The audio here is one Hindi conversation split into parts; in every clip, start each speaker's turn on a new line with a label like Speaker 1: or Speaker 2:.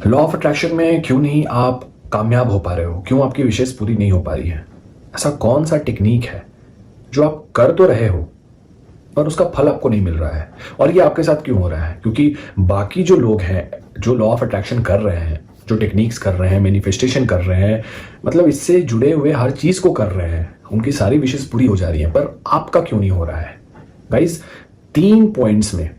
Speaker 1: लॉ ऑफ अट्रैक्शन में क्यों नहीं आप कामयाब हो पा रहे हो, क्यों आपकी विशेष पूरी नहीं हो पा रही है? ऐसा कौन सा टेक्निक है जो आप कर तो रहे हो पर उसका फल आपको नहीं मिल रहा है? और ये आपके साथ क्यों हो रहा है? क्योंकि बाकी जो लोग हैं जो लॉ ऑफ अट्रैक्शन कर रहे हैं, जो टेक्निक्स कर रहे हैं, मैनिफेस्टेशन कर रहे हैं, मतलब इससे जुड़े हुए हर चीज को कर रहे हैं, उनकी सारी विशेष पूरी हो जा रही है, पर आपका क्यों नहीं हो रहा है? गाइस, 3 पॉइंट्स में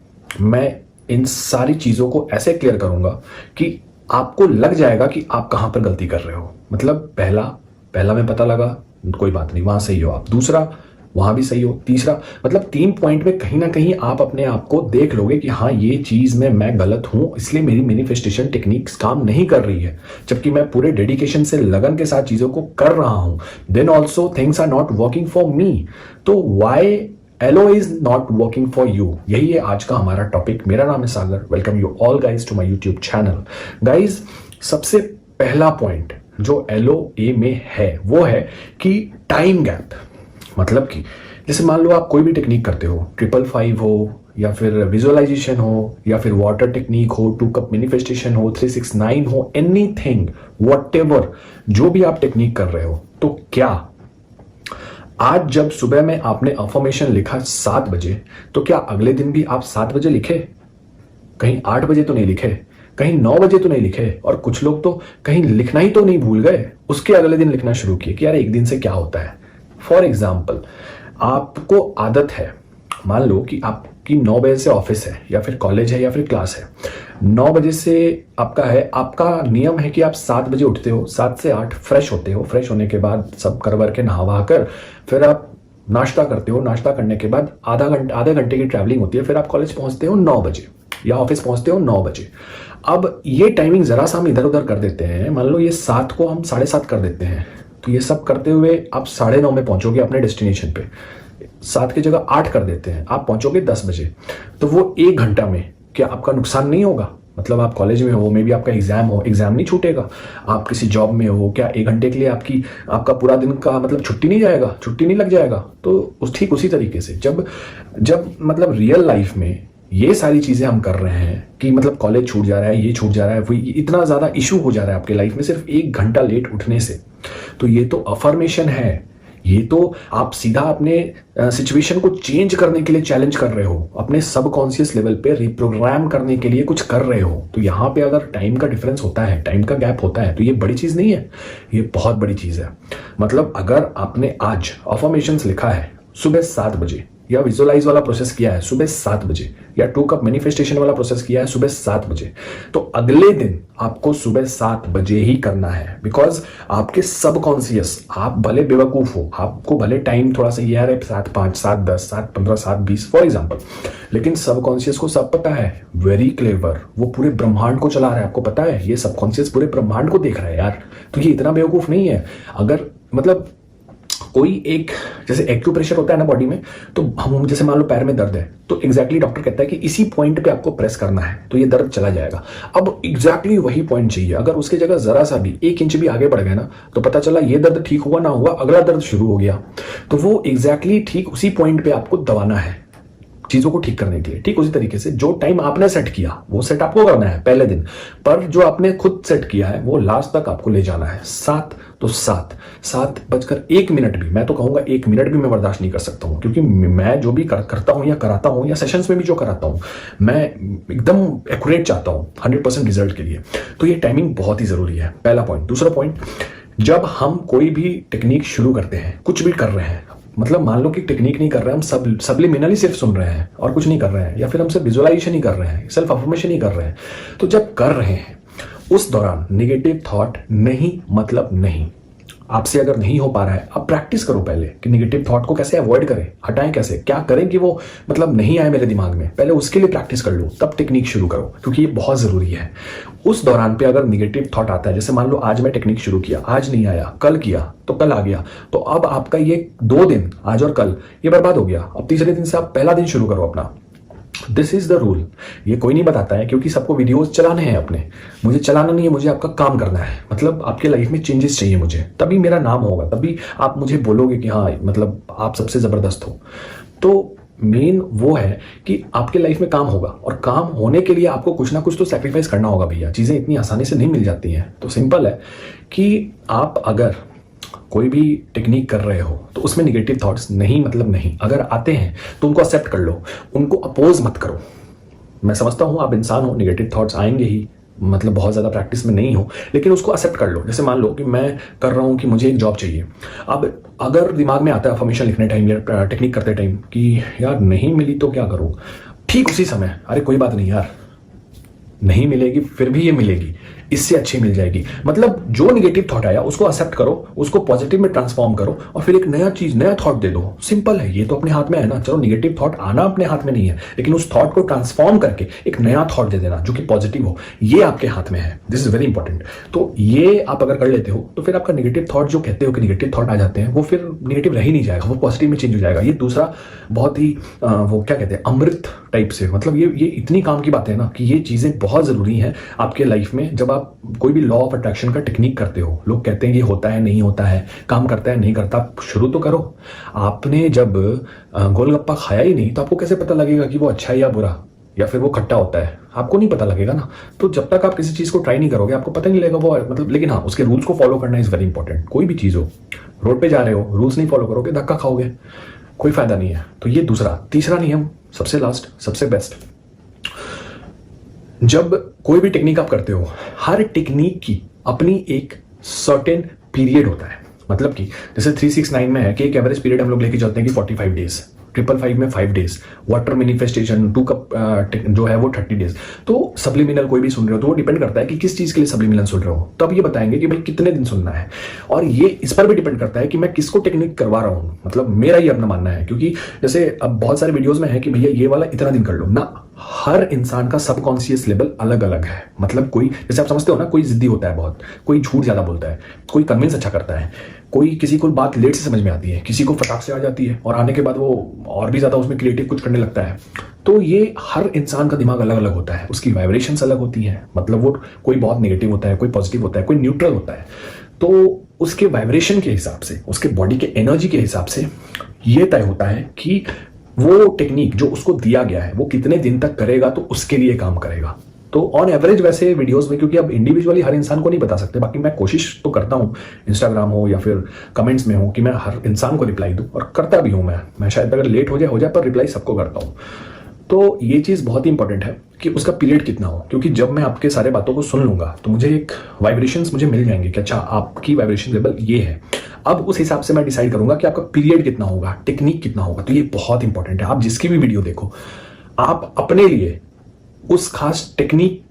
Speaker 1: मैं इन सारी चीजों को ऐसे क्लियर करूंगा कि आपको लग जाएगा कि आप कहां पर गलती कर रहे हो। मतलब पहला में पता लगा, कोई बात नहीं, वहां सही हो आप। दूसरा, वहां भी सही हो। तीसरा, मतलब 3 पॉइंट में कहीं ना कहीं आप अपने आप को देख लोगे कि हाँ, ये चीज में मैं गलत हूं, इसलिए मेरी मैनिफेस्टेशन टेक्निक्स काम नहीं कर रही है, जबकि मैं पूरे डेडिकेशन से, लगन के साथ चीजों को कर रहा हूं। Then also things are not working for me. तो why Allo is not working for you, यही है आज का हमारा टॉपिक। मेरा नाम है Sagar. Welcome you all guys to my YouTube channel. Guys, सबसे पहला पॉइंट जो LOA में है वो है कि टाइम गैप। मतलब कि जैसे मान लो आप कोई भी टेक्निक करते हो, 555 हो या फिर विजुअलाइजेशन हो या फिर वाटर टेक्निक हो, 2 कप मैनिफेस्टेशन हो, 369 हो, एनीथिंग, व्हाटएवर, जो भी आप टेक्निक कर रहे हो, तो क्या आज जब सुबह में आपने अफर्मेशन लिखा 7 बजे, तो क्या अगले दिन भी आप 7 बजे लिखे? कहीं 8 बजे तो नहीं लिखे, कहीं 9 बजे तो नहीं लिखे, और कुछ लोग तो कहीं लिखना ही तो नहीं भूल गए, उसके अगले दिन लिखना शुरू किए कि यार एक दिन से क्या होता है। फॉर एग्जाम्पल, आपको आदत है, मान लो कि आपकी 9 बजे से ऑफिस है या फिर कॉलेज है या फिर क्लास है, 9 बजे से आपका है, आपका नियम है कि आप 7 बजे उठते हो, 7 से 8 फ्रेश होते हो, फ्रेश होने के बाद सब कर के नहा कर फिर आप नाश्ता करते हो, नाश्ता करने के बाद आधे घंटे की ट्रैवलिंग होती है, फिर आप कॉलेज पहुंचते हो 9 बजे या ऑफिस पहुंचते हो 9 बजे। अब ये टाइमिंग जरा सा हम इधर उधर कर देते हैं, मान लो ये 7 को हम 7:30 कर देते हैं, तो ये सब करते हुए आप 9:30 में पहुंचोगे अपने डेस्टिनेशन पे। 7 की जगह 8 कर देते हैं, आप पहुंचोगे 10 बजे। तो वो 1 घंटा में क्या आपका नुकसान नहीं होगा? मतलब आप कॉलेज में हो, मे बी आपका एग्जाम हो, एग्जाम नहीं छूटेगा। आप किसी जॉब में हो, क्या 1 घंटे के लिए आपका पूरा दिन का मतलब छुट्टी नहीं जाएगा, छुट्टी नहीं लग जाएगा? तो ठीक उसी तरीके से जब मतलब रियल लाइफ में ये सारी चीजें हम कर रहे हैं कि मतलब कॉलेज छूट जा रहा है, ये छूट जा रहा है, वो इतना ज्यादा इशू हो जा रहा है आपके लाइफ में सिर्फ 1 घंटा लेट उठने से, तो ये तो अफर्मेशन है। ये तो आप सीधा अपने सिचुएशन को चेंज करने के लिए चैलेंज कर रहे हो, अपने सबकॉन्शियस लेवल पे रिप्रोग्राम करने के लिए कुछ कर रहे हो। तो यहाँ पे अगर टाइम का डिफरेंस होता है, टाइम का गैप होता है, तो ये बड़ी चीज नहीं है, ये बहुत बड़ी चीज है। मतलब अगर आपने आज अफर्मेशंस लिखा है सुबह 7 बजे, या विजुअलाइज वाला प्रोसेस किया है सुबह 7 बजे, या 2 कप मैनिफेस्टेशन वाला प्रोसेस किया है सुबह 7 बजे, तो अगले दिन आपको सुबह 7 बजे ही करना है। बिकॉज आपके सबकॉन्शियस, आप भले बेवकूफ हो, आपको भले टाइम थोड़ा सा ये है 7:05, 7:10, 7:15, 7:20 फॉर एग्जाम्पल, लेकिन सबकॉन्शियस को सब पता है, वेरी क्लेवर, वो पूरे ब्रह्मांड को चला रहा है। आपको पता है ये सबकॉन्शियस पूरे ब्रह्मांड को देख रहा है यार, तो ये इतना बेवकूफ नहीं है। अगर मतलब कोई एक जैसे एक्यूप्रेशर होता है ना बॉडी में, तो हम जैसे मान लो पैर में दर्द है, तो एग्जैक्टली डॉक्टर कहता है कि इसी पॉइंट पे आपको प्रेस करना है तो ये दर्द चला जाएगा। अब एग्जैक्टली वही पॉइंट चाहिए, अगर उसकी जगह जरा सा भी 1 इंच भी आगे बढ़ गए ना, तो पता चला ये दर्द ठीक हुआ ना हुआ, अगला दर्द शुरू हो गया। तो वो एग्जैक्टली ठीक उसी पॉइंट पे आपको दबाना है चीजों को ठीक करने के लिए। ठीक उसी तरीके से जो टाइम आपने सेट किया वो सेट आपको करना है पहले दिन, पर जो आपने खुद सेट किया है वो लास्ट तक आपको ले जाना है। 7 तो 7:01 भी, मैं तो कहूंगा 1 मिनट भी मैं बर्दाश्त नहीं कर सकता हूं, क्योंकि मैं जो भी करता हूं या कराता हूं या सेशंस में भी जो कराता हूं, मैं एकदम एक्यूरेट चाहता हूं 100% रिजल्ट के लिए। तो ये टाइमिंग बहुत ही जरूरी है, पहला पॉइंट। दूसरा पॉइंट, जब हम कोई भी टेक्निक शुरू करते हैं, कुछ भी कर रहे हैं, मतलब मान लो कि टेक्निक नहीं कर रहे हैं, हम सब्लिमिनली सिर्फ सुन रहे हैं और कुछ नहीं कर रहे हैं, या फिर हम सिर्फ विजुअलाइजेशन ही कर रहे हैं, सेल्फ अफर्मेशन ही कर रहे हैं, तो जब कर रहे हैं उस दौरान नेगेटिव थॉट नहीं, मतलब नहीं, आपसे अगर नहीं हो पा रहा है, आप प्रैक्टिस करो पहले कि नेगेटिव थॉट को कैसे अवॉइड करें, हटाएं कैसे, क्या करें कि वो मतलब नहीं आए मेरे दिमाग में, पहले उसके लिए प्रैक्टिस कर लो, तब टेक्निक शुरू करो, क्योंकि ये बहुत जरूरी है। उस दौरान पे अगर नेगेटिव थॉट आता है, जैसे मान लो आज मैं टेक्निक शुरू किया, आज नहीं आया, कल किया तो कल आ गया, तो अब आपका ये 2 दिन, आज और कल, ये बर्बाद हो गया। अब तीसरे दिन से आप पहला दिन शुरू करो अपना। This is the rule. ये कोई नहीं बताता है, क्योंकि सबको वीडियोस चलाने हैं अपने, मुझे चलाना नहीं है, मुझे आपका काम करना है। मतलब आपके लाइफ में चेंजेस चाहिए मुझे, तभी मेरा नाम होगा, तभी आप मुझे बोलोगे कि हाँ मतलब आप सबसे जबरदस्त हो। तो मेन वो है कि आपके लाइफ में काम होगा, और काम होने के लिए आपको कुछ ना कुछ तो सेक्रीफाइस करना होगा भैया। चीज़ें इतनी आसानी से नहीं मिल जाती हैं। तो सिंपल है कि आप अगर कोई भी टेक्निक कर रहे हो तो उसमें निगेटिव थॉट्स नहीं, मतलब नहीं, अगर आते हैं तो उनको एक्सेप्ट कर लो, उनको अपोज मत करो। मैं समझता हूँ आप इंसान हो, निगेटिव थॉट्स आएंगे ही, मतलब बहुत ज़्यादा प्रैक्टिस में नहीं हो, लेकिन उसको एक्सेप्ट कर लो। जैसे मान लो कि मैं कर रहा हूँ कि मुझे एक जॉब चाहिए। अब अगर दिमाग में आता है अफर्मेशन लिखने टाइम या टेक्निक करते टाइम कि यार नहीं मिली तो क्या करूँ, ठीक उसी समय अरे कोई बात नहीं यार, नहीं मिलेगी फिर भी ये मिलेगी, इससे अच्छी मिल जाएगी। मतलब जो निगेटिव थॉट आया उसको एक्सेप्ट करो, उसको पॉजिटिव में ट्रांसफॉर्म करो और फिर एक नया चीज, नया थॉट दे दो। सिंपल है, ये तो अपने हाथ में है ना। चलो निगेटिव थॉट आना अपने हाथ में नहीं है, लेकिन उस थॉट को ट्रांसफॉर्म करके एक नया थॉट दे देना जो कि पॉजिटिव हो, ये आपके हाथ में है। This is very important. तो ये आप अगर कर लेते हो तो फिर आपका निगेटिव थॉट, जो कहते हो कि निगेटिव थॉट आ जाते हैं, वो फिर निगेटिव रह ही नहीं जाएगा, वो पॉजिटिव में चेंज हो जाएगा। ये दूसरा बहुत ही वो क्या कहते हैं, अमृत टाइप से। मतलब ये इतनी काम की बात है ना कि ये चीजें बहुत जरूरी हैं आपके लाइफ में। जब आप कोई भी लॉ ऑफ अट्रैक्शन का टेक्निक करते हो, लोग कहते हैं ये होता है नहीं होता है, काम करता है नहीं करता, आप शुरू तो करो। आपने जब गोलगप्पा खाया ही नहीं तो आपको कैसे पता लगेगा कि वो अच्छा है या बुरा, या फिर वो खट्टा होता है? आपको नहीं पता लगेगा ना। तो जब तक आप किसी चीज को ट्राई नहीं करोगे आपको पता नहीं लगेगा वो, मतलब। लेकिन हाँ, उसके रूल्स को फॉलो करना इज वेरी इंपॉर्टेंट। कोई भी चीज हो, रोड पे जा रहे हो, रूल्स नहीं फॉलो करोगे धक्का खाओगे, कोई फायदा नहीं है। तो ये दूसरा। तीसरा नियम, सबसे लास्ट, सबसे बेस्ट, जब कोई भी टेक्निक आप करते हो, हर टेक्निक की अपनी एक सर्टेन पीरियड होता है। मतलब कि जैसे 369 में है कि एक एवरेज पीरियड हम लोग लेके चलते हैं कि 45 डेज, 555 में 5 डेज, वाटर मैनिफेस्टेशन 2 कप जो है वो 30 डेज। तो सब्लिमिनल कोई भी सुन रहे हो तो वो डिपेंड करता है कि किस चीज के लिए सब्लिमिनल सुन रहे हो, तब ये बताएंगे कि भाई कितने दिन सुनना है। और ये इस पर भी डिपेंड करता है कि मैं किसको टेक्निक करवा रहा हूँ। मतलब मेरा ये अपना मानना है, क्योंकि जैसे अब बहुत सारे वीडियोस में है कि भैया ये वाला इतना दिन कर लो ना। हर इंसान का सबकॉन्शियस लेवल अलग अलग है। मतलब कोई, जैसे आप समझते हो ना, कोई जिद्दी होता है बहुत, कोई झूठ ज्यादा बोलता है, कोई कन्विंस अच्छा करता है, कोई किसी को बात लेट से समझ में आती है, किसी को फटाक से आ जाती है और आने के बाद वो और भी ज्यादा उसमें क्रिएटिव कुछ करने लगता है। तो ये हर इंसान का दिमाग अलग अलग होता है, उसकी वाइब्रेशंस अलग होती हैं। मतलब वो कोई बहुत नेगेटिव होता है, कोई पॉजिटिव होता है, कोई न्यूट्रल होता है। तो उसके वाइब्रेशन के हिसाब से, उसके बॉडी के एनर्जी के हिसाब से ये तय होता है कि वो टेक्निक जो उसको दिया गया है वो कितने दिन तक करेगा, तो उसके लिए काम करेगा। तो ऑन एवरेज वैसे वीडियोस में, क्योंकि अब इंडिविजुअली हर इंसान को नहीं बता सकते, बाकी मैं कोशिश तो करता हूँ इंस्टाग्राम हो या फिर कमेंट्स में हो कि मैं हर इंसान को रिप्लाई दूं, और करता भी हूँ। मैं शायद अगर लेट हो जाए पर रिप्लाई सबको करता हूँ। तो ये चीज़ बहुत ही इंपॉर्टेंट है कि उसका पीरियड कितना हो, क्योंकि जब मैं आपके सारे बातों को सुन लूंगा तो मुझे एक वाइब्रेशंस मुझे मिल जाएंगे कि अच्छा आपकी वाइब्रेशन लेवल ये है। अब उस हिसाब से मैं डिसाइड करूंगा कि आपका पीरियड कितना होगा, टेक्निक कितना होगा। तो ये बहुत इंपॉर्टेंट है। आप जिसकी भी वीडियो देखो, आप अपने लिए उस खास टेक्निक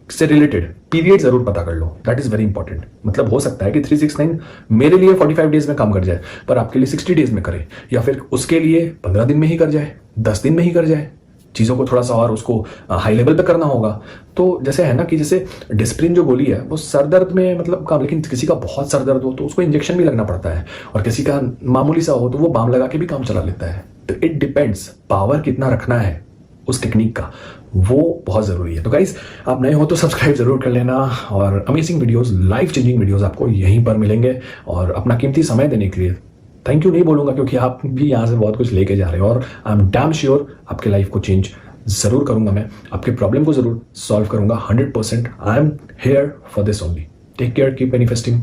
Speaker 1: से रिलेटेड पीरियड जरूर पता कर लो। That is very important. मतलब हो सकता है कि 369 मेरे लिए 45 डेज में काम कर जाए, पर आपके लिए 60 डेज में करे, या फिर उसके लिए 15 दिन में ही कर जाए, 10 दिन में ही कर जाए। चीज़ों को थोड़ा सा और उसको हाई लेवल पे करना होगा। तो जैसे है ना कि जैसे डिस्प्रिन जो गोली है वो सर दर्द में मतलब काम, लेकिन किसी का बहुत सर दर्द हो तो उसको इंजेक्शन भी लगना पड़ता है, और किसी का मामूली सा हो तो वो बाम लगा के भी काम चला लेता है। तो इट डिपेंड्स, पावर कितना रखना है उस टेक्निक का, वो बहुत ज़रूरी है। तो गाइस, आप नए हो तो सब्सक्राइब जरूर कर लेना, और amazing videos, life changing videos आपको यहीं पर मिलेंगे। और अपना कीमती समय देने के लिए थैंक यू नहीं बोलूंगा, क्योंकि आप भी यहाँ से बहुत कुछ लेके जा रहे हो, और आई एम डैम श्योर आपके लाइफ को चेंज जरूर करूंगा। मैं आपके प्रॉब्लम को जरूर सॉल्व करूंगा 100%। I am here for this only. Take care, keep manifesting.